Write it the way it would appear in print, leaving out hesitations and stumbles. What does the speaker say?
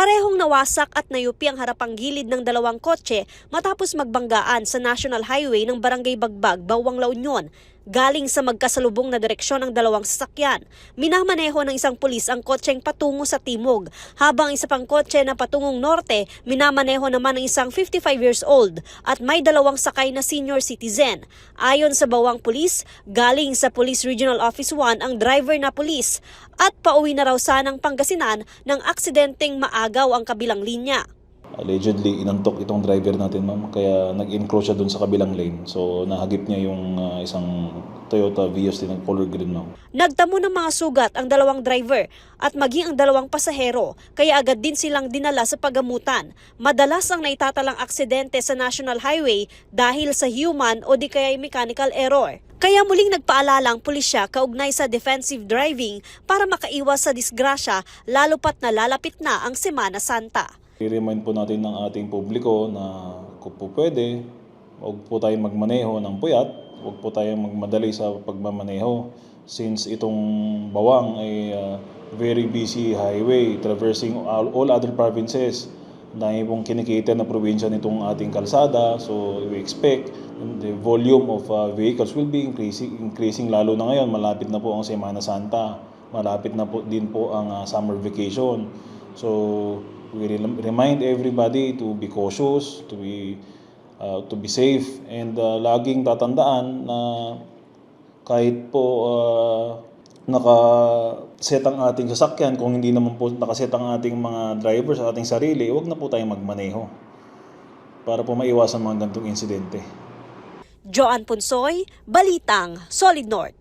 Parehong nawasak at nayupi ang harapang gilid ng dalawang kotse matapos magbanggaan sa National Highway ng Barangay Bagbag, Bawang La Union. Galing sa magkasalubong na direksyon ng dalawang sasakyan. Minamaneho ng isang pulis ang kotseng patungo sa timog, habang isa pang kotse na patungong norte, minamaneho naman ng isang 55 years old at may dalawang sakay na senior citizen. Ayon sa Bawang Pulis, galing sa Police Regional Office 1 ang driver na pulis at pauwi na raw sanang Pangasinan ng aksidenteng maagaw ang kabilang linya. Allegedly, inantok itong driver natin, ma'am, kaya nag-encroach siya dun sa kabilang lane. So, nahagip niya yung isang Toyota Vios din ng color green, ma'am. Nagtamo ng mga sugat ang dalawang driver at maging ang dalawang pasahero, kaya agad din silang dinala sa pagamutan. Madalas ang naitatalang aksidente sa National Highway dahil sa human o di kaya mechanical error. Kaya muling nagpaalala ang pulisya kaugnay sa defensive driving para makaiwas sa disgrasya, lalo pat nalalapit na ang Semana Santa. I-remind po natin ng ating publiko na kung po pwede, huwag po tayong magmaneho ng puyat, huwag po tayong magmadali sa pagmamaneho since itong Bawang ay very busy highway traversing all other provinces. Dahil pong kinikita na probinsya nitong ating kalsada, so we expect the volume of vehicles will be increasing lalo na ngayon. Malapit na po ang Semana Santa, malapit na po din po ang summer vacation. So we remind everybody to be cautious, to be safe, and laging tatandaan na kahit po nakaset ang ating sasakyan, kung hindi naman po nakaset ang ating mga drivers sa ating sarili, huwag na po tayong magmaneho para po maiwasan mga ganitong insidente. Joan Punsoy, Balitang Solid North.